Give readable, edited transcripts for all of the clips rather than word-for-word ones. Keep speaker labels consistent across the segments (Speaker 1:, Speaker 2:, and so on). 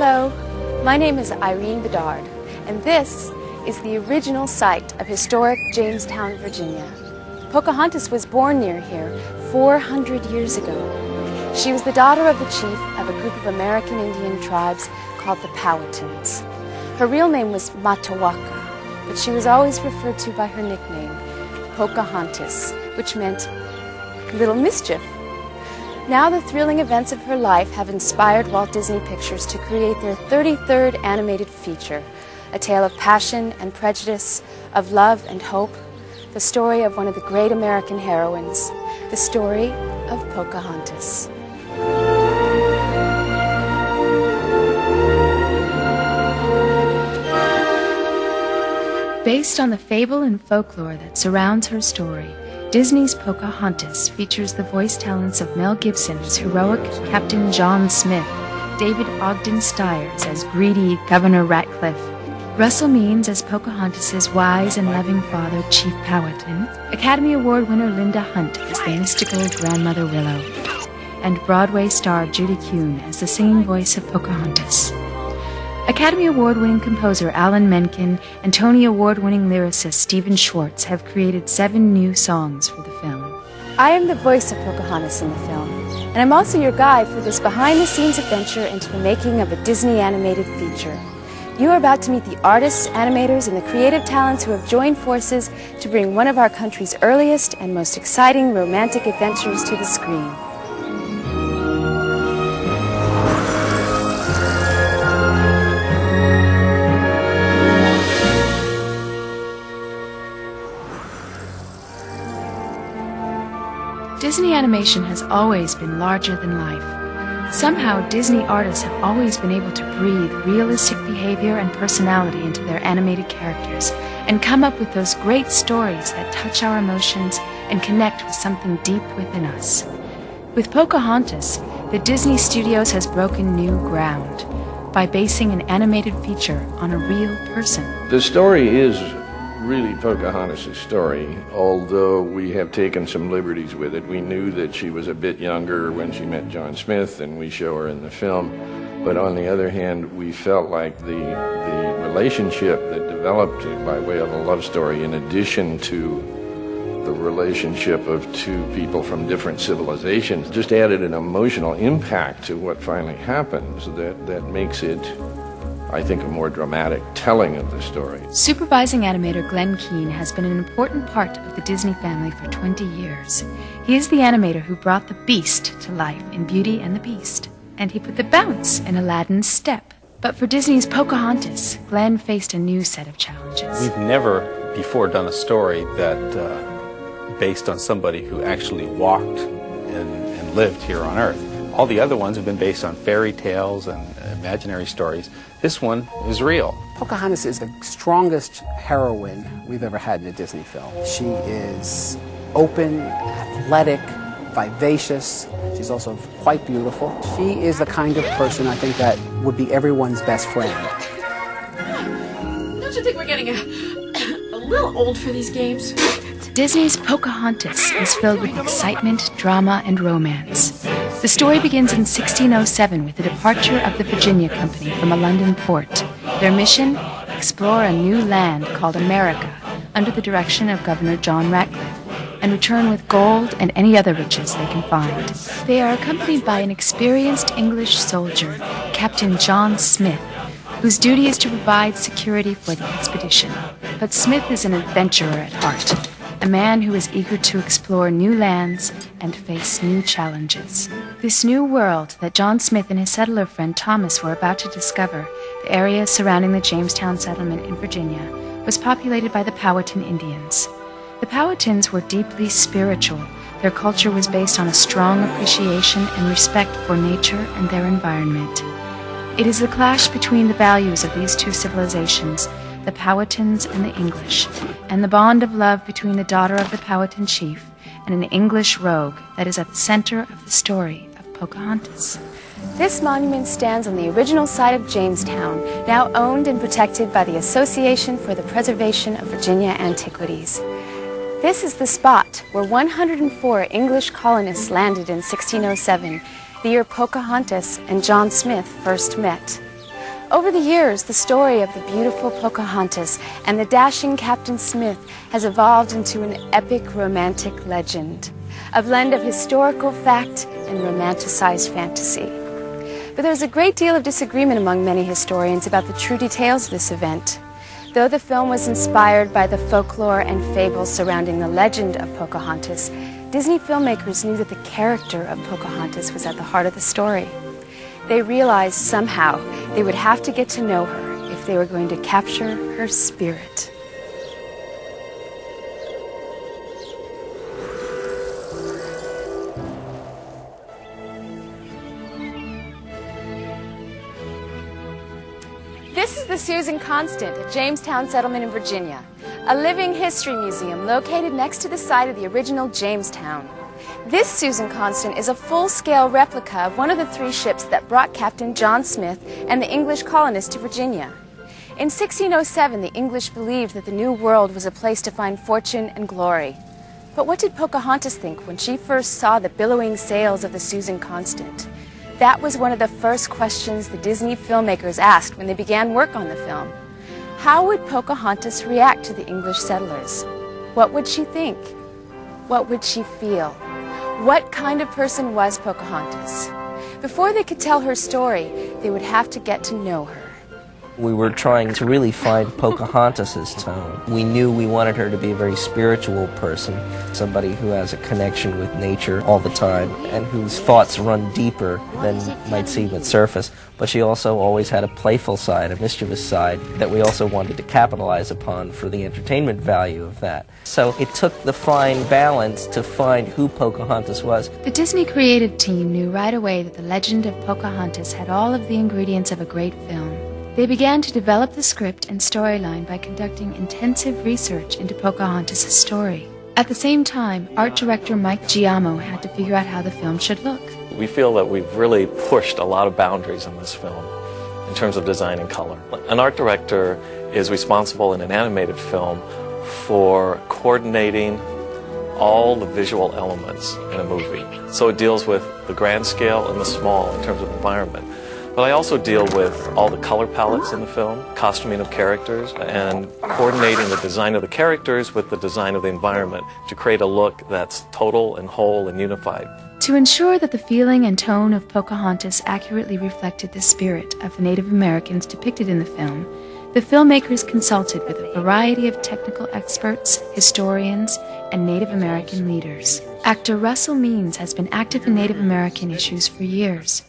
Speaker 1: Hello, my name is Irene Bedard, and this is the original site of historic Jamestown, Virginia. Pocahontas was born near here 400 years ago. She was the daughter of the chief of a group of American Indian tribes called the Powhatans. Her real name was Matawaka, but she was always referred to by her nickname, Pocahontas, which meant Little Mischief. Now the thrilling events of her life have inspired Walt Disney Pictures to create their 33rd animated feature, a tale of passion and prejudice, of love and hope, the story of one of the great American heroines, the story of Pocahontas. Based on the fable and folklore that surrounds her story, Disney's Pocahontas features the voice talents of Mel Gibson as heroic Captain John Smith, David Ogden Stiers as greedy Governor Ratcliffe, Russell Means as Pocahontas' wise and loving father, Chief Powhatan, Academy Award winner Linda Hunt as the mystical Grandmother Willow, and Broadway star Judy Kuhn as the singing voice of Pocahontas. Academy Award-winning composer Alan Menken and Tony Award-winning lyricist Stephen Schwartz have created 7 new songs for the film. I am the voice of Pocahontas in the film, and I'm also your guide for this behind-the-scenes adventure into the making of a Disney animated feature. You are about to meet the artists, animators, and the creative talents who have joined forces to bring one of our country's earliest and most exciting romantic adventures to the screen. Disney animation has always been larger than life. Somehow, Disney artists have always been able to breathe realistic behavior and personality into their animated characters and come up with those great stories that touch our emotions and connect with something deep within us. With Pocahontas, the Disney Studios has broken new ground by basing an animated feature on a real person.
Speaker 2: The story is really Pocahontas' story, although we have taken some liberties with it. We knew that she was a bit younger when she met John Smith, and we show her in the film. But on the other hand, we felt like the relationship that developed by way of a love story, in addition to the relationship of two people from different civilizations, just added an emotional impact to what finally happened, so that makes it, I think, a more dramatic telling of the story.
Speaker 1: Supervising animator Glenn Keane has been an important part of the Disney family for 20 years. He is the animator who brought the Beast to life in Beauty and the Beast, and he put the bounce in Aladdin's step. But for Disney's Pocahontas, Glenn faced a new set of challenges.
Speaker 3: We've never before done a story that based on somebody who actually walked and lived here on Earth. All the other ones have been based on fairy tales and imaginary stories. This one is real.
Speaker 4: Pocahontas is the strongest heroine we've ever had in a Disney film. She is open, athletic, vivacious. She's also quite beautiful. She is the kind of person, I think, that would be everyone's best friend.
Speaker 5: Don't you think we're getting a little old for these games?
Speaker 1: Disney's Pocahontas is filled with excitement, drama, and romance. The story begins in 1607 with the departure of the Virginia Company from a London port. Their mission? Explore a new land called America under the direction of Governor John Ratcliffe and return with gold and any other riches they can find. They are accompanied by an experienced English soldier, Captain John Smith, whose duty is to provide security for the expedition. But Smith is an adventurer at heart, a man who is eager to explore new lands and face new challenges. This new world that John Smith and his settler friend Thomas were about to discover, the area surrounding the Jamestown settlement in Virginia, was populated by the Powhatan Indians. The Powhatans were deeply spiritual. Their culture was based on a strong appreciation and respect for nature and their environment. It is the clash between the values of these two civilizations, the Powhatans and the English, and the bond of love between the daughter of the Powhatan chief and an English rogue that is at the center of the story of Pocahontas. This monument stands on the original site of Jamestown, now owned and protected by the Association for the Preservation of Virginia Antiquities. This is the spot where 104 English colonists landed in 1607, the year Pocahontas and John Smith first met. Over the years, the story of the beautiful Pocahontas and the dashing Captain Smith has evolved into an epic romantic legend, a blend of historical fact and romanticized fantasy. But there's a great deal of disagreement among many historians about the true details of this event. Though the film was inspired by the folklore and fables surrounding the legend of Pocahontas, Disney filmmakers knew that the character of Pocahontas was at the heart of the story. They realized somehow they would have to get to know her if they were going to capture her spirit. This is the Susan Constant at Jamestown Settlement in Virginia, a living history museum located next to the site of the original Jamestown. This Susan Constant is a full-scale replica of one of the 3 ships that brought Captain John Smith and the English colonists to Virginia. In 1607, the English believed that the New World was a place to find fortune and glory. But what did Pocahontas think when she first saw the billowing sails of the Susan Constant? That was one of the first questions the Disney filmmakers asked when they began work on the film. How would Pocahontas react to the English settlers? What would she think? What would she feel? What kind of person was Pocahontas? Before they could tell her story, they would have to get to know her.
Speaker 6: We were trying to really find Pocahontas's tone. We knew we wanted her to be a very spiritual person, somebody who has a connection with nature all the time and whose thoughts run deeper than might seem at surface. But she also always had a playful side, a mischievous side that we also wanted to capitalize upon for the entertainment value of that. So it took the fine balance to find who Pocahontas was.
Speaker 1: The Disney creative team knew right away that the legend of Pocahontas had all of the ingredients of a great film. They began to develop the script and storyline by conducting intensive research into Pocahontas' story. At the same time, art director Mike Giamo had to figure out how the film should look.
Speaker 7: We feel that we've really pushed a lot of boundaries in this film in terms of design and color. An art director is responsible in an animated film for coordinating all the visual elements in a movie. So it deals with the grand scale and the small in terms of environment. But I also deal with all the color palettes in the film, costuming of characters, and coordinating the design of the characters with the design of the environment to create a look that's total and whole and unified.
Speaker 1: To ensure that the feeling and tone of Pocahontas accurately reflected the spirit of the Native Americans depicted in the film, the filmmakers consulted with a variety of technical experts, historians, and Native American leaders. Actor Russell Means has been active in Native American issues for years.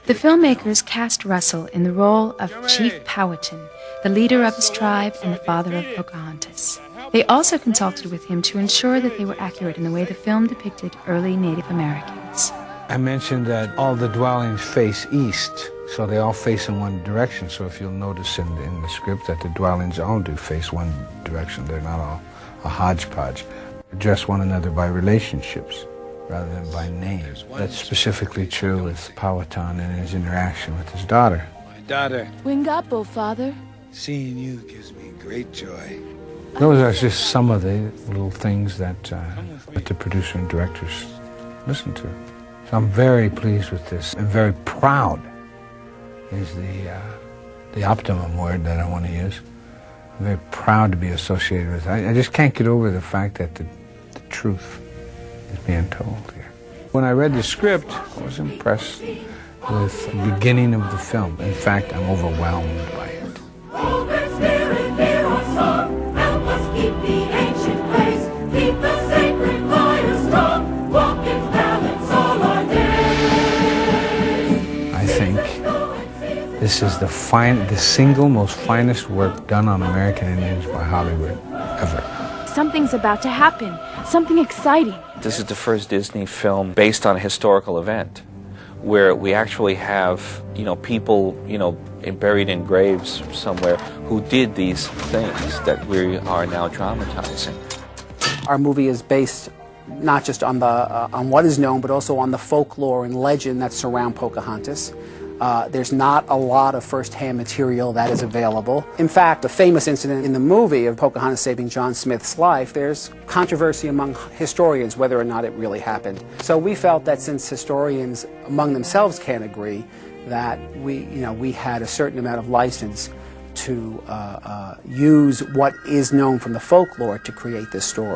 Speaker 1: The filmmakers cast Russell in the role of Chief Powhatan, the leader of his tribe and the father of Pocahontas. They also consulted with him to ensure that they were accurate in the way the film depicted early Native Americans.
Speaker 8: I mentioned that all the dwellings face east, so they all face in one direction. So if you'll notice in the script that the dwellings all do face one direction. They're not all a hodgepodge. Address one another by relationships rather than by names. That's specifically true with Powhatan and his interaction with his daughter.
Speaker 9: My daughter.
Speaker 1: Wingapo, Father.
Speaker 9: Seeing you gives me great joy.
Speaker 8: Those are just some of the little things that the producer and directors listen to. So I'm very pleased with this. I'm very proud is the optimum word that I want to use. I'm very proud to be associated with it. I just can't get over the fact that the truth is being told here. When I read the script, I was impressed with the beginning of the film. In fact, I'm overwhelmed by it. I think this is the single most finest work done on American Indians by Hollywood ever.
Speaker 1: Something's about to happen. Something exciting.
Speaker 10: This is the first Disney film based on a historical event where we actually have, people, buried in graves somewhere who did these things that we are now dramatizing.
Speaker 4: Our movie is based not just on what is known, but also on the folklore and legend that surround Pocahontas. There's not a lot of first-hand material that is available. In fact, the famous incident in the movie of Pocahontas saving John Smith's life, there's controversy among historians whether or not it really happened. So we felt that since historians among themselves can't agree, that we had a certain amount of license to use what is known from the folklore to create this story.